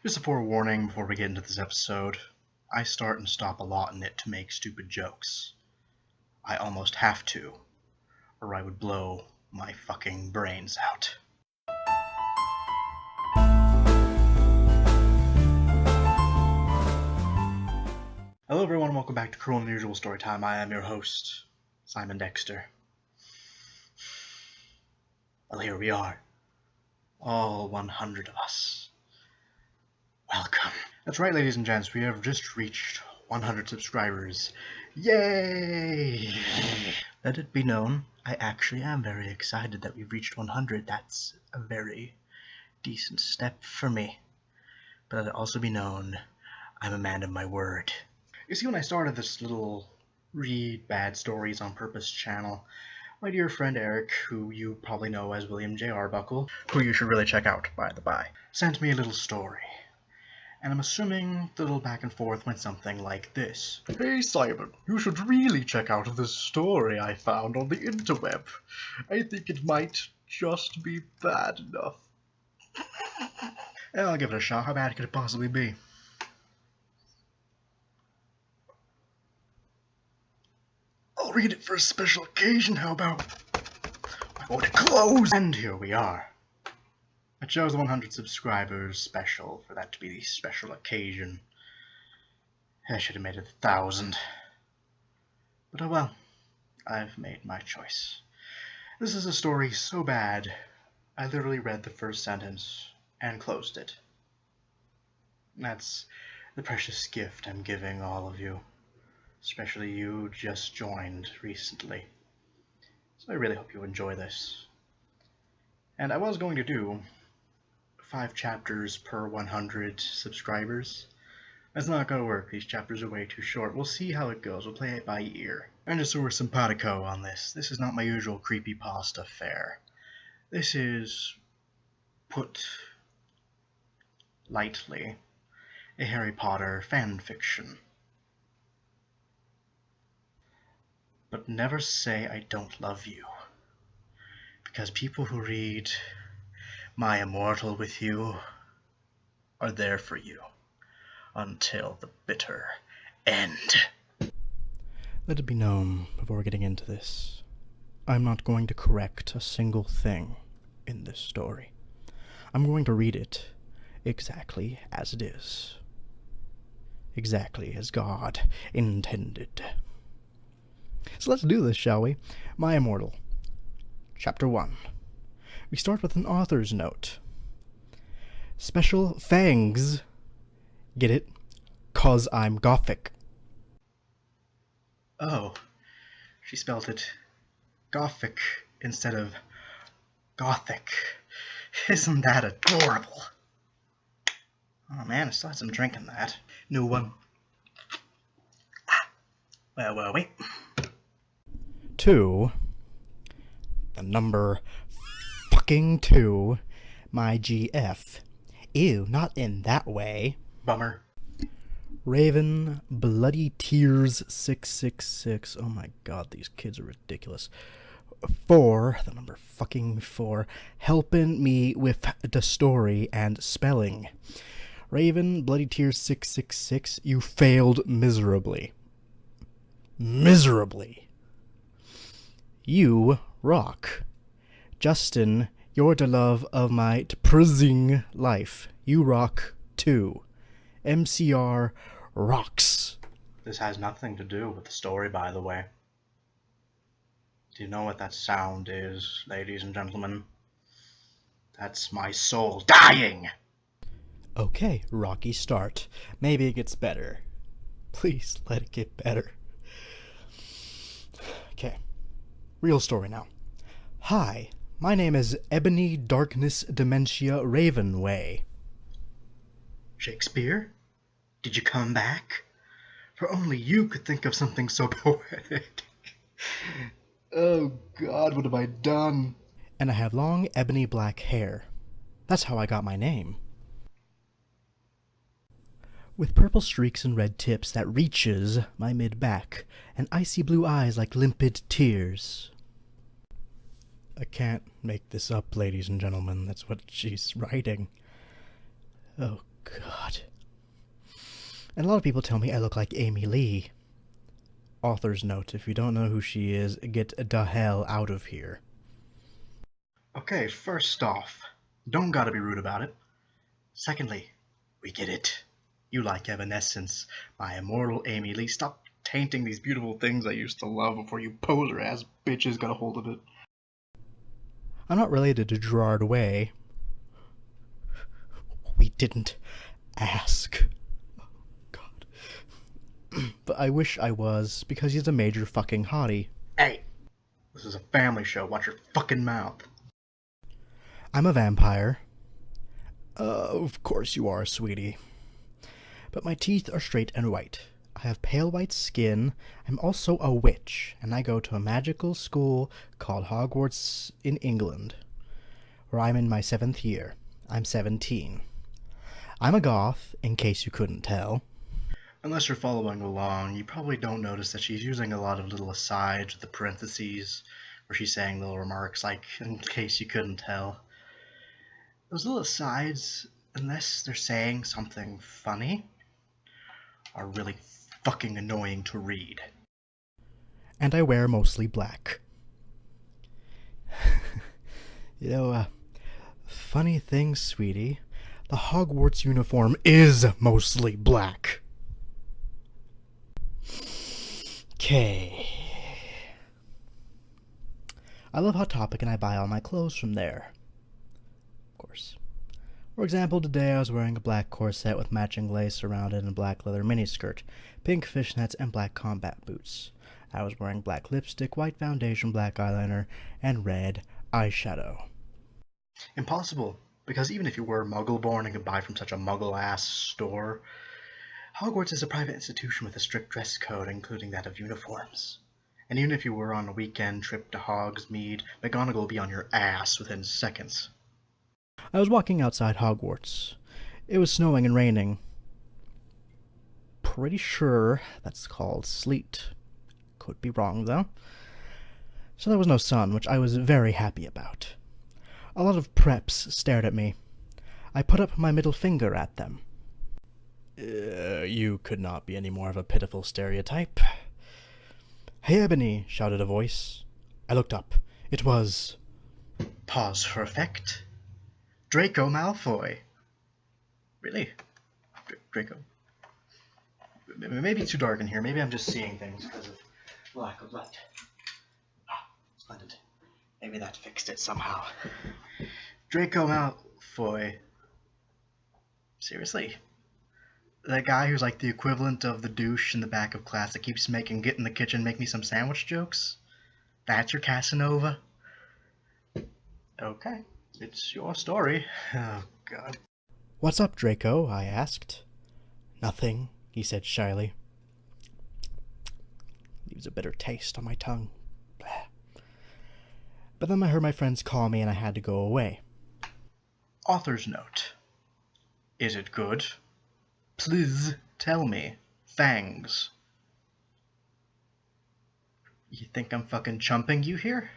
Just a forewarning before we get into this episode. I start and stop a lot in it to make stupid jokes. I almost have to, or I would blow my fucking brains out. Hello everyone, and welcome back to Cruel and Unusual Storytime. I am your host, Simon Dexter. Well, here we are. All 100 of us. Welcome. That's right, ladies and gents, we have just reached 100 subscribers. Yay! Let it be known, I actually am very excited that we've reached 100. That's a very decent step for me. But let it also be known, I'm a man of my word. You see, when I started this little Read Bad Stories on Purpose channel, my dear friend Eric, who you probably know as William J. Arbuckle, who you should really check out, by the by, sent me a little story. And I'm assuming the little back and forth went something like this. Hey Simon, you should really check out this story I found on the interweb. I think it might just be bad enough. I'll give it a shot. How bad could it possibly be? I'll read it for a special occasion, how about? I want to close! And here we are. I chose the 100 subscribers special for that to be the special occasion. I should have made it 1,000. But oh well, I've made my choice. This is a story so bad, I literally read the first sentence and closed it. That's the precious gift I'm giving all of you. Especially you just joined recently. So I really hope you enjoy this. And I was going to do 5 chapters per 100 subscribers. That's not going to work. These chapters are way too short. We'll see how it goes. We'll play it by ear. And just so we're simpatico on this, this is not my usual creepypasta fare. This is, put lightly, a Harry Potter fan fiction. But never say I don't love you, because people who read my Immortal with you are there for you until the bitter end. Let it be known, before getting into this, I'm not going to correct a single thing in this story. I'm going to read it exactly as it is. Exactly as God intended. So let's do this, shall we? My Immortal. Chapter 1. We start with an author's note. Special thanks. Get it? 'Cause I'm Gothic. Oh, she spelled it Gothic instead of Gothic. Isn't that adorable? Oh man, I still had some drink in that. New one. Well, wait. 2, the number fucking 2, my GF. Ew, not in that way. Bummer. Raven, Bloody Tears 666. Oh my god, these kids are ridiculous. 4, the number fucking 4, helping me with the story and spelling. Raven, Bloody Tears 666, you failed miserably. Miserably. You rock. Justin, you're the love of my depressing life. You rock too. MCR rocks. This has nothing to do with the story, by the way. Do you know what that sound is, ladies and gentlemen? That's my soul dying! Okay, rocky start. Maybe it gets better. Please let it get better. Okay. Real story now. Hi, my name is Ebony Darkness Dementia Ravenway. Shakespeare? Did you come back? For only you could think of something so poetic. Oh God, what have I done? And I have long ebony black hair. That's how I got my name. With purple streaks and red tips that reaches my mid-back, and icy blue eyes like limpid tears. I can't make this up, ladies and gentlemen. That's what she's writing. Oh, God. And a lot of people tell me I look like Amy Lee. Author's note, if you don't know who she is, get the hell out of here. Okay, first off, don't gotta be rude about it. Secondly, we get it. You like Evanescence, my immortal Amy Lee. Stop tainting these beautiful things I used to love before you poser-ass bitches got a hold of it. I'm not related to Gerard Way. We didn't ask. Oh, God. But I wish I was, because he's a major fucking hottie. Hey, this is a family show. Watch your fucking mouth. I'm a vampire. Of course you are, sweetie. But my teeth are straight and white. I have pale white skin. I'm also a witch, and I go to a magical school called Hogwarts in England, where I'm in my 7th year. I'm 17. I'm a goth, in case you couldn't tell. Unless you're following along, you probably don't notice that she's using a lot of little asides with the parentheses, where she's saying little remarks like, in case you couldn't tell. Those little asides, unless they're saying something funny, are really fucking annoying to read. And I wear mostly black. Funny thing, sweetie, the Hogwarts uniform is mostly black. Okay. I love Hot Topic and I buy all my clothes from there. Of course. For example, today I was wearing a black corset with matching lace around it and a black leather miniskirt, pink fishnets, and black combat boots. I was wearing black lipstick, white foundation, black eyeliner, and red eyeshadow. Impossible, because even if you were muggle-born and could buy from such a muggle-ass store, Hogwarts is a private institution with a strict dress code, including that of uniforms. And even if you were on a weekend trip to Hogsmeade, McGonagall would be on your ass within seconds. I was walking outside Hogwarts. It was snowing and raining. Pretty sure that's called sleet. Could be wrong, though. So there was no sun, which I was very happy about. A lot of preps stared at me. I put up my middle finger at them. You could not be any more of a pitiful stereotype. Hey, Ebony, shouted a voice. I looked up. It was... Pause for effect. Draco Malfoy. Really? Draco. Maybe it's too dark in here. Maybe I'm just seeing things because of lack of light. Ah, splendid. Maybe that fixed it somehow. Draco Malfoy. Seriously? That guy who's like the equivalent of the douche in the back of class that keeps making get in the kitchen, make me some sandwich jokes? That's your Casanova? Okay. It's your story. Oh, God. What's up, Draco? I asked. Nothing, he said shyly. Leaves a bitter taste on my tongue. Blah. But then I heard my friends call me and I had to go away. Author's note. Is it good? Please tell me. Fangs. You think I'm fucking chumping you here?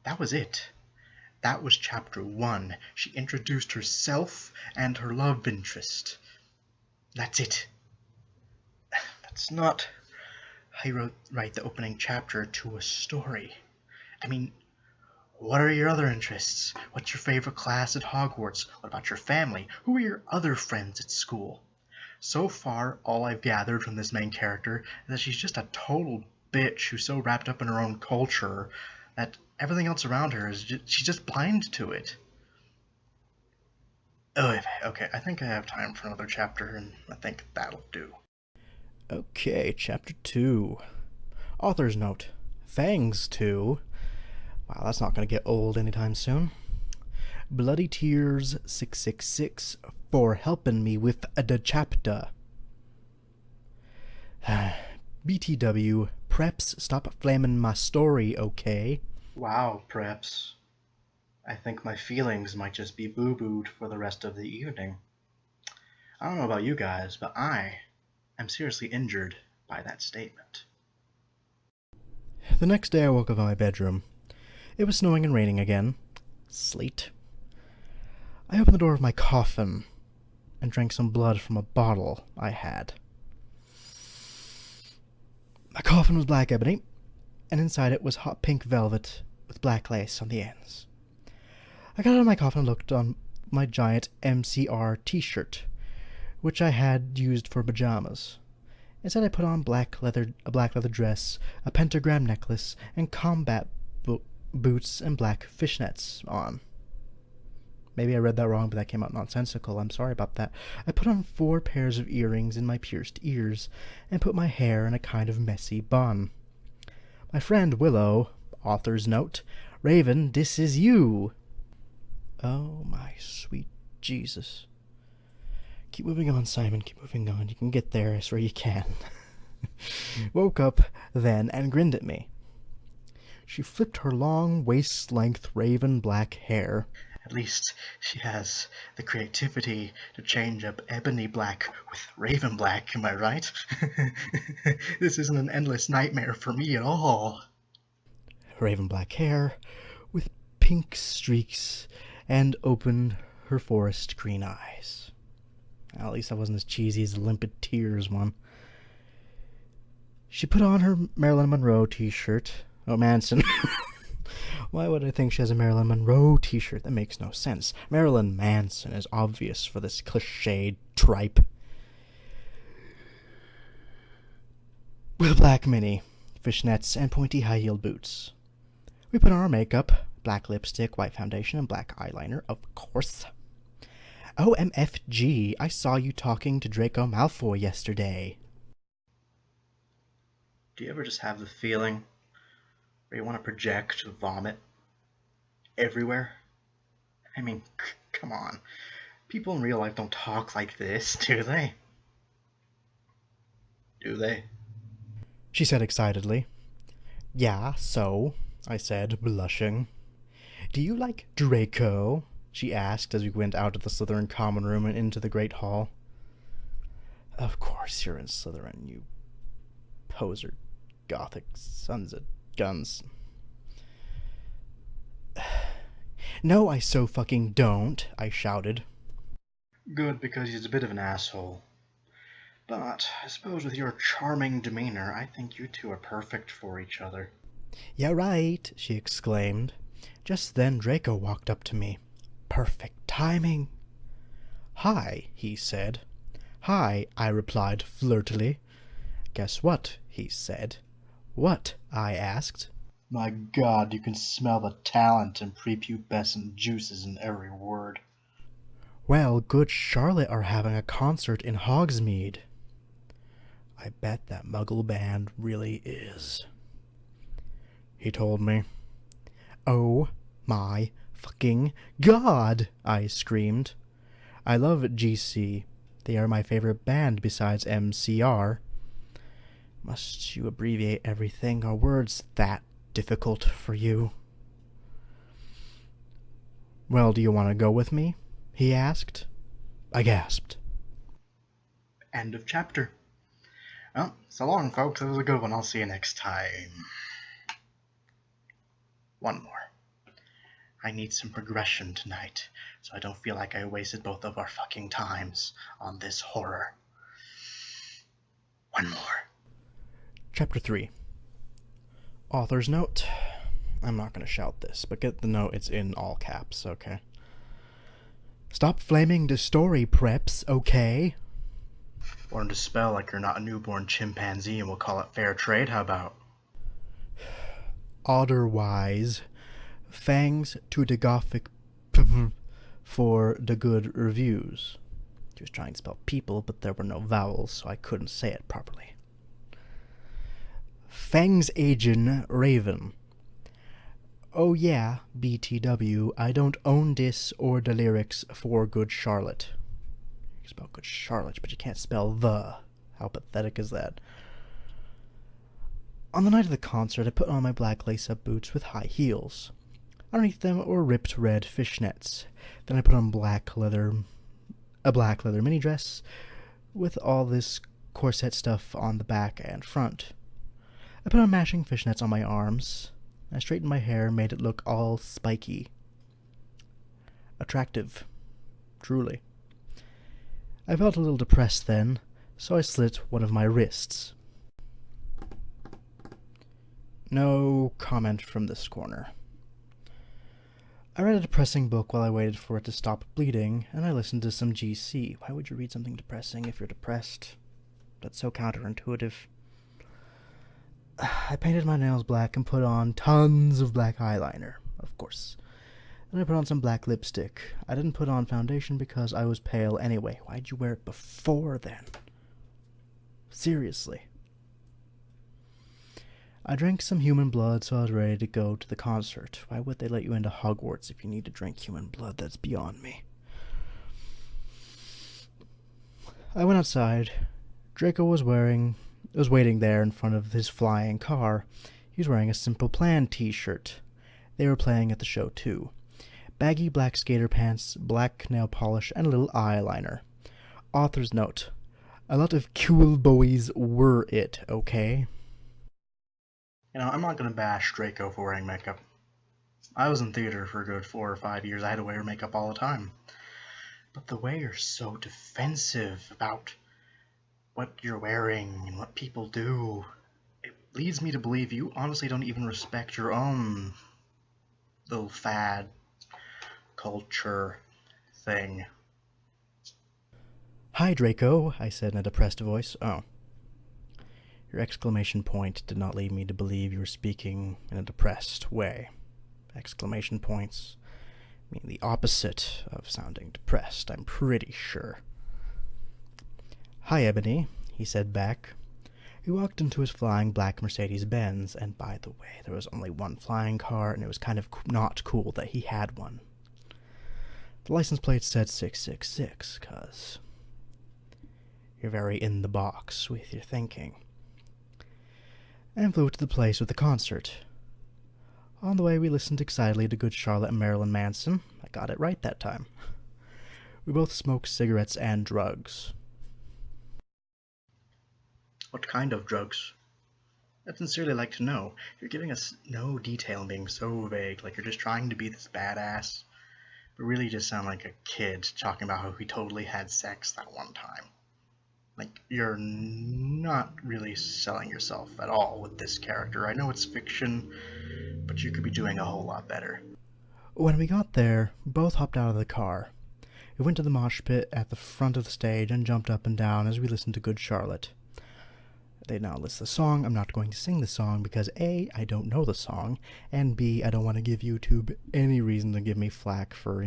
That was it. That was chapter 1. She introduced herself and her love interest. That's it. That's not how you write the opening chapter to a story. I mean, what are your other interests? What's your favorite class at Hogwarts? What about your family? Who are your other friends at school? So far, all I've gathered from this main character is that she's just a total bitch who's so wrapped up in her own culture that everything else around her is she's just blind to it. Oh, okay, I think I have time for another chapter, and I think that'll do. Okay, chapter 2. Author's note. Fangs 2. Wow, that's not going to get old anytime soon. Bloody Tears 666 for helping me with the chapter. BTW, preps, stop flaming my story, okay? Wow, preps. I think my feelings might just be boo-booed for the rest of the evening. I don't know about you guys, but I am seriously injured by that statement. The next day I woke up in my bedroom. It was snowing and raining again. Sleet. I opened the door of my coffin. and drank some blood from a bottle I had. My coffin was black ebony, and inside it was hot pink velvet with black lace on the ends. I got out of my coffin and looked on my giant MCR t-shirt, which I had used for pajamas. Instead, I put on a black leather dress, a pentagram necklace, and combat boots and black fishnets on. Maybe I read that wrong, but that came out nonsensical. I'm sorry about that. I put on 4 pairs of earrings in my pierced ears, and put my hair in a kind of messy bun. My friend Willow, author's note, Raven, this is you. Oh, my sweet Jesus. Keep moving on, Simon, keep moving on. You can get there, I swear you can. Woke up then and grinned at me. She flipped her long, waist-length raven black hair. At least she has the creativity to change up ebony black with raven black, am I right? This isn't an endless nightmare for me at all. Raven black hair with pink streaks and opened her forest green eyes. At least that wasn't as cheesy as the Limpid Tears one. She put on her Marilyn Monroe t-shirt. Oh, Manson. Why would I think she has a Marilyn Monroe t-shirt? That makes no sense. Marilyn Manson is obvious for this cliched tripe. With a black mini, fishnets, and pointy high-heeled boots. We put on our makeup, black lipstick, white foundation, and black eyeliner, of course. OMFG, I saw you talking to Draco Malfoy yesterday. Do you ever just have the feeling where you want to project vomit everywhere? I mean, come on. People in real life don't talk like this, do they? Do they? She said excitedly. Yeah, so, I said, blushing. Do you like Draco? She asked as we went out of the Slytherin common room and into the Great Hall. Of course you're in Slytherin, you poser gothic sons of guns. No, I so fucking don't, I shouted. Good, because he's a bit of an asshole. But I suppose with your charming demeanor, I think you two are perfect for each other. Yeah, right, she exclaimed. Just then Draco walked up to me. Perfect timing. Hi, he said. Hi, I replied flirtily. Guess what, he said. What, I asked. My God, you can smell the talent and prepubescent juices in every word. Well, Good Charlotte are having a concert in Hogsmeade. I bet that Muggle band really is. He told me. Oh my fucking God, I screamed. I love GC. They are my favorite band besides MCR. Must you abbreviate everything? Are words that difficult for you? Well, do you want to go with me? He asked. I gasped. End of chapter. Well, so long, folks. It was a good one. I'll see you next time. One more. I need some progression tonight, so I don't feel like I wasted both of our fucking times on this horror. One more. Chapter 3. Author's note. I'm not going to shout this, but get the note. It's in all caps, okay? Stop flaming the story, preps, okay? Learn to spell like you're not a newborn chimpanzee and we'll call it fair trade, how about? Otherwise, thanks to the Gothic for the good reviews. He was trying to spell people, but there were no vowels, so I couldn't say it properly. Fangs Agent Raven. Oh yeah, BTW, I don't own this or the lyrics for Good Charlotte. You can spell Good Charlotte, but you can't spell the. How pathetic is that? On the night of the concert, I put on my black lace-up boots with high heels. Underneath them were ripped red fishnets. Then I put on a black leather mini dress with all this corset stuff on the back and front. I put on matching fishnets on my arms. I straightened my hair and made it look all spiky. Attractive. Truly. I felt a little depressed then, so I slit one of my wrists. No comment from this corner. I read a depressing book while I waited for it to stop bleeding, and I listened to some GC. Why would you read something depressing if you're depressed? That's so counterintuitive. I painted my nails black and put on tons of black eyeliner, of course. Then I put on some black lipstick. I didn't put on foundation because I was pale anyway. Why'd you wear it before then? Seriously. I drank some human blood, so I was ready to go to the concert. Why would they let you into Hogwarts if you need to drink human blood? That's beyond me. I went outside. Draco was waiting there in front of his flying car. He was wearing a Simple Plan t-shirt. They were playing at the show too. Baggy black skater pants, black nail polish, and a little eyeliner. Author's note. A lot of cool boys were it, okay? You know, I'm not gonna bash Draco for wearing makeup. I was in theater for a good 4 or 5 years. I had to wear makeup all the time. But the way you're so defensive about what you're wearing and what people do, it leads me to believe you honestly don't even respect your own little fad culture thing. Hi, Draco, I said in a depressed voice. Oh. Your exclamation point did not lead me to believe you were speaking in a depressed way. Exclamation points mean the opposite of sounding depressed, I'm pretty sure. Hi, Ebony, he said back. He walked into his flying black Mercedes-Benz, and by the way, there was only one flying car, and it was kind of not cool that he had one. The license plate said 666, 'cause you're very in the box with your thinking. And flew to the place with the concert. On the way, we listened excitedly to Good Charlotte and Marilyn Manson. I got it right that time. We both smoked cigarettes and drugs. What kind of drugs? I'd sincerely like to know. You're giving us no detail and being so vague, like you're just trying to be this badass, but really just sound like a kid talking about how he totally had sex that one time. Like, you're not really selling yourself at all with this character. I know it's fiction, but you could be doing a whole lot better. When we got there, we both hopped out of the car. We went to the mosh pit at the front of the stage and jumped up and down as we listened to Good Charlotte. They now list the song. I'm not going to sing the song because A, I don't know the song, and B, I don't want to give YouTube any reason to give me flack for,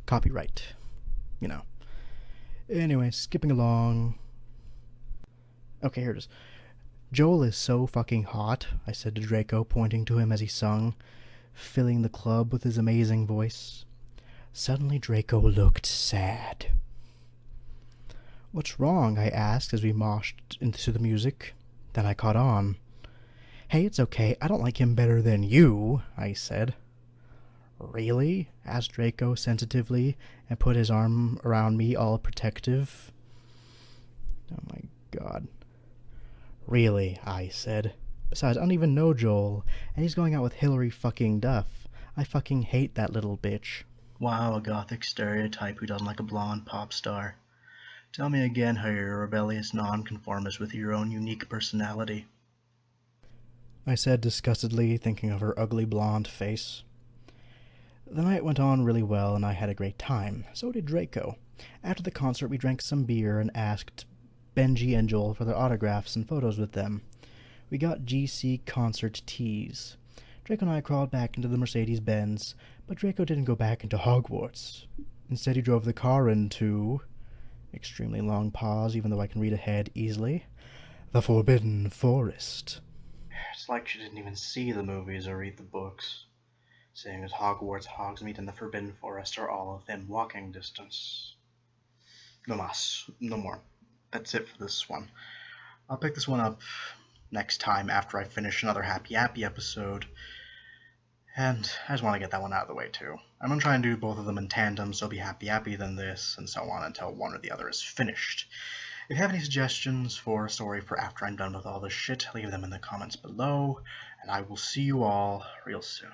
copyright. Anyway, skipping along. Okay, here it is. Joel is so fucking hot, I said to Draco, pointing to him as he sung, filling the club with his amazing voice. Suddenly Draco looked sad. What's wrong? I asked as we moshed into the music. Then I caught on. Hey, it's okay. I don't like him better than you, I said. Really? Asked Draco sensitively and put his arm around me all protective. Oh my god. Really, I said. Besides, I don't even know Joel, and he's going out with Hillary fucking Duff. I fucking hate that little bitch. Wow, a gothic stereotype who doesn't like a blonde pop star. Tell me again how you're a rebellious nonconformist with your own unique personality. I said disgustedly, thinking of her ugly blonde face. The night went on really well, and I had a great time. So did Draco. After the concert, we drank some beer and asked Benji and Joel for their autographs and photos with them. We got GC concert teas. Draco and I crawled back into the Mercedes-Benz, but Draco didn't go back into Hogwarts. Instead, he drove the car into... Extremely long pause, even though I can read ahead easily. The Forbidden Forest. It's like she didn't even see the movies or read the books. Seeing as Hogwarts, Hogsmeade, and the Forbidden Forest are all within walking distance. No mas, no more. That's it for this one. I'll pick this one up next time after I finish another Happy Happy episode. And I just want to get that one out of the way too. I'm going to try and do both of them in tandem, so be Happy Happy then this, and so on until one or the other is finished. If you have any suggestions for a story for after I'm done with all this shit, leave them in the comments below, and I will see you all real soon.